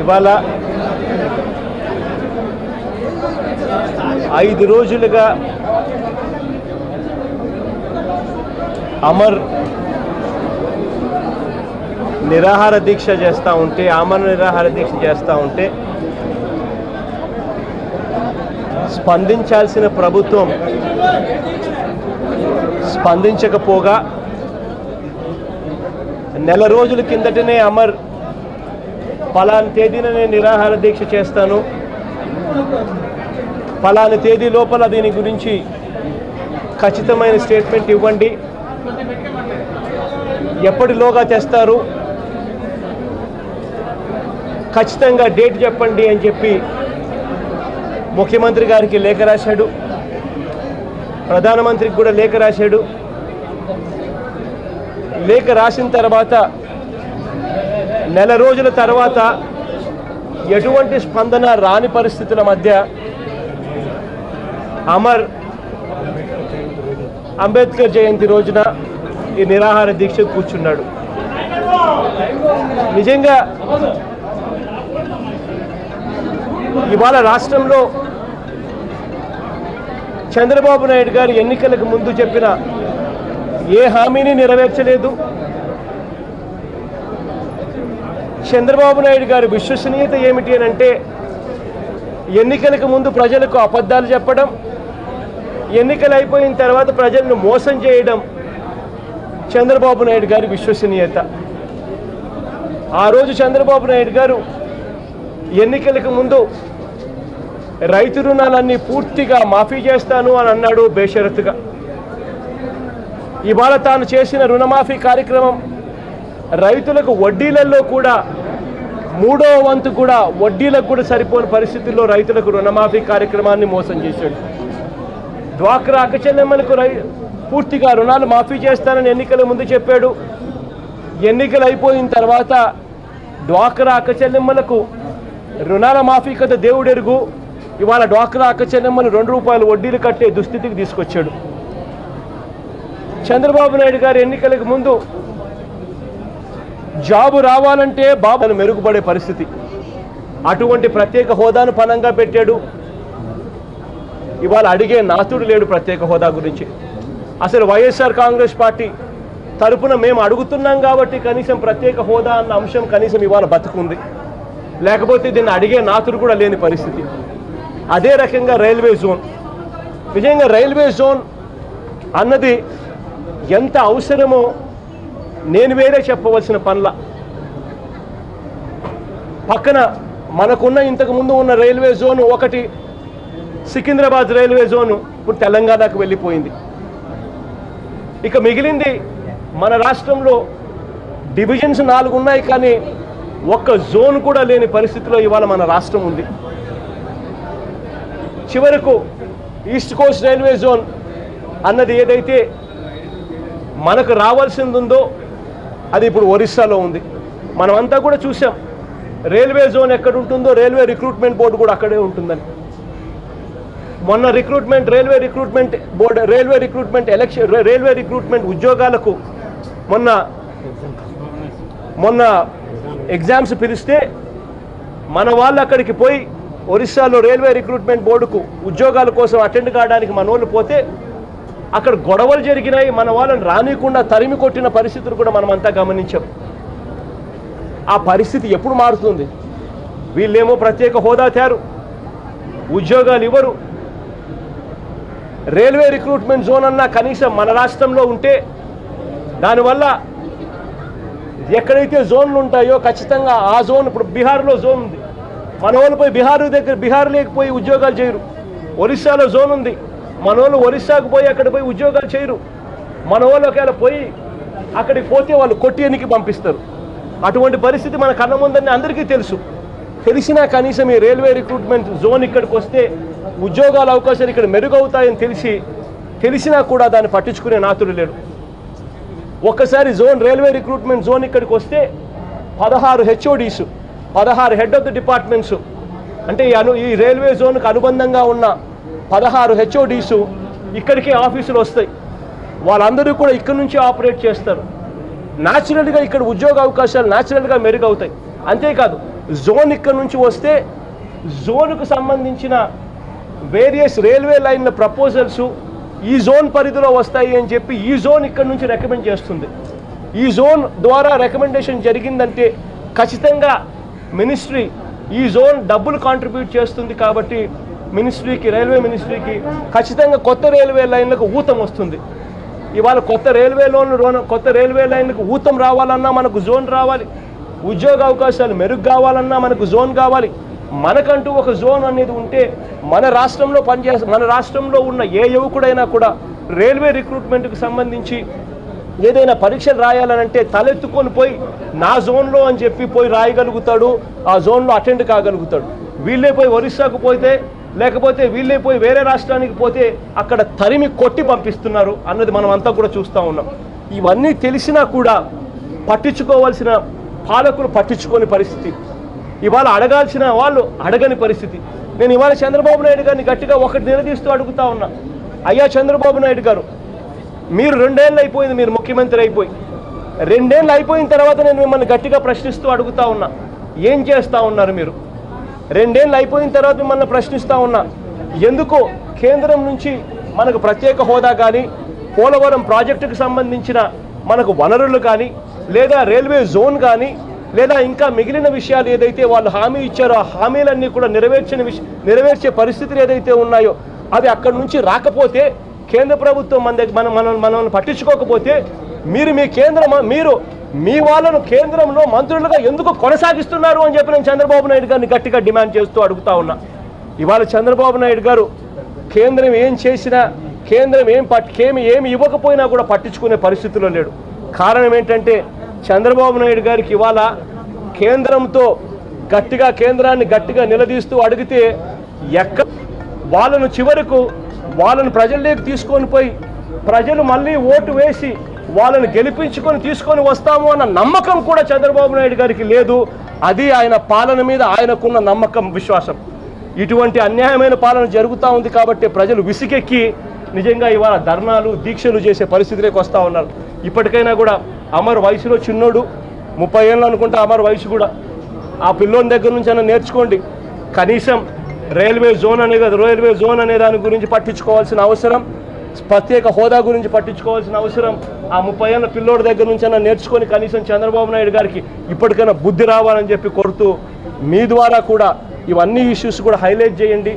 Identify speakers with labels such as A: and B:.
A: ఇవాళ 5 రోజులుగా అమర్ నిరాహార దీక్ష చేస్తూ ఉంటే స్పందించాల్సిన ప్రభుత్వం స్పందించకపోగా నెల రోజుల కిందటనే అమర్ పలానా తేదీన నేను నిరాహార దీక్ష చేస్తాను, పలానా తేదీ లోపల దీని గురించి ఖచ్చితమైన స్టేట్మెంట్ ఇవ్వండి, ఎప్పటిలోగా తెస్తారు, ఖచ్చితంగా డేట్ చెప్పండి అని చెప్పి ముఖ్యమంత్రి గారికి లేఖ రాశాడు, ప్రధానమంత్రికి కూడా లేఖ రాశాడు. లేఖ రాసిన తర్వాత నెల రోజుల తర్వాత ఎటువంటి స్పందన రాని పరిస్థితుల మధ్య అమర్ అంబేద్కర్ జయంతి రోజున ఈ నిరాహార దీక్ష కూర్చున్నాడు. నిజంగా ఇవాళ రాష్ట్రంలో చంద్రబాబు నాయుడు గారు ఎన్నికలకు ముందు చెప్పిన ఏ హామీని నెరవేర్చలేదు. చంద్రబాబు నాయుడు గారి విశ్వసనీయత ఏమిటి అని అంటే ఎన్నికలకు ముందు ప్రజలకు అబద్ధాలు చెప్పడం, ఎన్నికలు అయిపోయిన తర్వాత ప్రజలను మోసం చేయడం చంద్రబాబు నాయుడు గారి విశ్వసనీయత. ఆ రోజు చంద్రబాబు నాయుడు గారు ఎన్నికలకు ముందు రైతు రుణాలన్నీ పూర్తిగా మాఫీ చేస్తాను అని అన్నాడు బేషరతుగా. ఇవాళ తాను చేసిన రుణమాఫీ కార్యక్రమం రైతులకు వడ్డీలలో కూడా 3వ వంతు కూడా వడ్డీలకు కూడా సరిపోని పరిస్థితుల్లో రైతులకు రుణమాఫీ కార్యక్రమాన్ని మోసం చేశాడు. డ్వాక్రా అక్కచెల్లెమ్మలకు పూర్తిగా రుణాలు మాఫీ చేస్తానని ఎన్నికల ముందు చెప్పాడు. ఎన్నికలు అయిపోయిన తర్వాత డ్వాక్రా అక్కచెల్లెమ్మలకు రుణాల మాఫీ కథ దేవుడెరుగు, ఇవాళ డ్వాక్రా అక్కచెల్లెమ్మలు ₹2 వడ్డీలు కట్టే దుస్థితికి తీసుకొచ్చాడు. చంద్రబాబు నాయుడు గారు ఎన్నికలకు ముందు జాబు రావాలంటే బాబును మెరుగుపడే పరిస్థితి, అటువంటి ప్రత్యేక హోదాను పనంగా పెట్టాడు. ఇవాళ అడిగే నాతుడు లేడు ప్రత్యేక హోదా గురించి. అసలు వైఎస్ఆర్ కాంగ్రెస్ పార్టీ తరపున మేము అడుగుతున్నాం కాబట్టి కనీసం ప్రత్యేక హోదా అన్న అంశం కనీసం ఇవాళ బతుకుంది, లేకపోతే దీన్ని అడిగే నాతుడు కూడా లేని పరిస్థితి. అదే రకంగా రైల్వే జోన్, నిజంగా రైల్వే జోన్ అన్నది ఎంత అవసరమో నేను వేరే చెప్పవలసిన పనుల. పక్కన మనకున్న ఇంతకు ముందు ఉన్న రైల్వే జోను ఒకటి సికింద్రాబాద్ రైల్వే జోను ఇప్పుడు తెలంగాణకు వెళ్ళిపోయింది. ఇక మిగిలింది మన రాష్ట్రంలో డివిజన్స్ 4 ఉన్నాయి, కానీ ఒక్క జోన్ కూడా లేని పరిస్థితిలో ఇవాళ మన రాష్ట్రం ఉంది. చివరకు ఈస్ట్ కోస్ట్ రైల్వే జోన్ అన్నది ఏదైతే మనకు రావాల్సింది ఉందో అది ఇప్పుడు ఒరిస్సాలో ఉంది. మనమంతా కూడా చూసాం రైల్వే జోన్ ఎక్కడ ఉంటుందో రైల్వే రిక్రూట్మెంట్ బోర్డు కూడా అక్కడే ఉంటుందని. మొన్న రైల్వే రిక్రూట్మెంట్ ఉద్యోగాలకు మొన్న ఎగ్జామ్స్ పిలిస్తే మన వాళ్ళు అక్కడికి పోయి ఒరిస్సాలో రైల్వే రిక్రూట్మెంట్ బోర్డుకు ఉద్యోగాల కోసం అటెండ్ కావడానికి మన వాళ్ళు పోతే అక్కడ గొడవలు జరిగినాయి, మన వాళ్ళని రానియకుండా తరిమి కొట్టిన పరిస్థితులు కూడా మనమంతా గమనించాం. ఆ పరిస్థితి ఎప్పుడు మారుతుంది? వీళ్ళేమో ప్రత్యేక హోదా తేరు, ఉద్యోగాలు ఇవ్వరు. రైల్వే రిక్రూట్మెంట్ జోన్ అన్నా కనీసం మన రాష్ట్రంలో ఉంటే దానివల్ల ఎక్కడైతే జోన్లు ఉంటాయో ఖచ్చితంగా ఆ జోన్, ఇప్పుడు బీహార్లో జోన్ ఉంది, మన వాళ్ళు పోయి బీహార్ లేకపోయి ఉద్యోగాలు చేయరు. ఒరిస్సాలో జోన్ ఉంది, మన వాళ్ళు ఒరిస్సాకు పోయి అక్కడ పోయి ఉద్యోగాలు చేయరు. మన వాళ్ళు ఒకవేళ పోయి అక్కడికి పోతే వాళ్ళు కొట్టి ఎన్నికి పంపిస్తారు. అటువంటి పరిస్థితి మన కళ్ళ ముందని అందరికీ తెలుసు. తెలిసినా కనీసం ఈ రైల్వే రిక్రూట్మెంట్ జోన్ ఇక్కడికి వస్తే ఉద్యోగాల అవకాశాలు ఇక్కడ మెరుగవుతాయని తెలిసినా కూడా దాన్ని పట్టించుకునే నాతుడు లేడు. ఒక్కసారి రైల్వే రిక్రూట్మెంట్ జోన్ ఇక్కడికి వస్తే 16 HODs, 16 head of the departments, అంటే ఈ రైల్వే జోన్కు అనుబంధంగా ఉన్న 16 HODs ఇక్కడికే ఆఫీసులు వస్తాయి. వాళ్ళందరూ కూడా ఇక్కడ నుంచి ఆపరేట్ చేస్తారు. న్యాచురల్గా ఇక్కడ ఉద్యోగ అవకాశాలు న్యాచురల్గా మెరుగవుతాయి. అంతేకాదు జోన్ ఇక్కడ నుంచి వస్తే జోన్కు సంబంధించిన వేరియస్ రైల్వే లైన్ల ప్రపోజల్స్ ఈ జోన్ పరిధిలో వస్తాయి అని చెప్పి ఈ జోన్ ఇక్కడ నుంచి రికమెండ్ చేస్తుంది. ఈ జోన్ ద్వారా రికమెండేషన్ జరిగిందంటే ఖచ్చితంగా మినిస్ట్రీ ఈ జోన్ డబ్బులు కాంట్రిబ్యూట్ చేస్తుంది. కాబట్టి మినిస్ట్రీకి, రైల్వే మినిస్ట్రీకి ఖచ్చితంగా కొత్త రైల్వే లైన్లకు ఊతం వస్తుంది. ఇవాళ కొత్త రైల్వే లైన్లకు ఊతం రావాలన్నా మనకు జోన్ రావాలి, ఉద్యోగ అవకాశాలు మెరుగు కావాలన్నా మనకు జోన్ కావాలి. మనకంటూ ఒక జోన్ అనేది ఉంటే మన రాష్ట్రంలో ఉన్న ఏ యువకుడైనా కూడా రైల్వే రిక్రూట్మెంట్కి సంబంధించి ఏదైనా పరీక్షలు రాయాలనంటే తలెత్తుకొని పోయి నా జోన్లో అని చెప్పి పోయి రాయగలుగుతాడు, ఆ జోన్లో అటెండ్ కాగలుగుతాడు. వీళ్ళే పోయి ఒరిస్సాకు పోతే, లేకపోతే వీళ్ళే పోయి వేరే రాష్ట్రానికి పోతే అక్కడ తరిమి కొట్టి పంపిస్తున్నారు అన్నది మనం అంతా కూడా చూస్తూ ఉన్నాం. ఇవన్నీ తెలిసినా కూడా పట్టించుకోవాల్సిన పాలకులు పట్టించుకోని పరిస్థితి, ఇవాళ అడగాల్సిన వాళ్ళు అడగని పరిస్థితి. నేను ఇవాళ చంద్రబాబు నాయుడు గారిని గట్టిగా ఒకటి నిలదీస్తూ అడుగుతా ఉన్నా, అయ్యా చంద్రబాబు నాయుడు గారు, మీరు 2 ఏళ్ళు అయిపోయింది మీరు ముఖ్యమంత్రి అయిపోయి, 2 ఏళ్ళు అయిపోయిన తర్వాత నేను మిమ్మల్ని గట్టిగా ప్రశ్నిస్తూ అడుగుతా ఉన్నా, ఏం చేస్తూ ఉన్నారు మీరు? 2 ఏళ్ళు అయిపోయిన తర్వాత మిమ్మల్ని ప్రశ్నిస్తూ ఉన్నా, ఎందుకు కేంద్రం నుంచి మనకు ప్రత్యేక హోదా కానీ, పోలవరం ప్రాజెక్టుకు సంబంధించిన మనకు వనరులు కానీ, లేదా రైల్వే జోన్ కానీ, లేదా ఇంకా మిగిలిన విషయాలు ఏదైతే వాళ్ళు హామీ ఇచ్చారో ఆ హామీలన్నీ కూడా నెరవేర్చే పరిస్థితులు ఏదైతే ఉన్నాయో అవి అక్కడి నుంచి రాకపోతే, కేంద్ర ప్రభుత్వం మనల్ని పట్టించుకోకపోతే మీరు మీ వాళ్ళను కేంద్రంలో మంత్రులుగా ఎందుకు కొనసాగిస్తున్నారు అని చెప్పి నేను చంద్రబాబు నాయుడు గారిని గట్టిగా డిమాండ్ చేస్తూ అడుగుతా ఉన్నా. ఇవాళ చంద్రబాబు నాయుడు గారు కేంద్రం ఏం చేసినా, కేంద్రం ఏమి ఇవ్వకపోయినా కూడా పట్టించుకునే పరిస్థితిలో లేడు. కారణం ఏంటంటే చంద్రబాబు నాయుడు గారికి ఇవాళ కేంద్రాన్ని గట్టిగా నిలదీస్తూ అడిగితే వాళ్ళను ప్రజల్లోకి తీసుకొని పోయి ప్రజలు మళ్ళీ ఓటు వేసి వాళ్ళని గెలిపించుకొని తీసుకొని వస్తాము అన్న నమ్మకం కూడా చంద్రబాబు నాయుడు గారికి లేదు. అది ఆయన పాలన మీద ఆయనకున్న నమ్మకం, విశ్వాసం. ఇటువంటి అన్యాయమైన పాలన జరుగుతూ ఉంది కాబట్టి ప్రజలు విసిగెక్కి నిజంగా ఇవాళ ధర్నాలు, దీక్షలు చేసే పరిస్థితిలోకి వస్తూ ఉన్నారు. ఇప్పటికైనా కూడా అమర్ వయసులో చిన్నోడు, 30 ఏళ్ళు అనుకుంటా అమర్ వయసు కూడా, ఆ పిల్లోని దగ్గర నుంచి అయినా నేర్చుకోండి. కనీసం రైల్వే జోన్ అనే దాని గురించి పట్టించుకోవాల్సిన అవసరం, ప్రత్యేక హోదా గురించి పట్టించుకోవాల్సిన అవసరం ఆ 30 ఏళ్ళ పిల్లోడి దగ్గర నుంచి అయినా నేర్చుకొని కనీసం చంద్రబాబు నాయుడు గారికి ఇప్పటికైనా బుద్ధి రావాలని చెప్పి కోరుతూ, మీ ద్వారా కూడా ఇవన్నీ ఇష్యూస్ కూడా హైలైట్ చేయండి.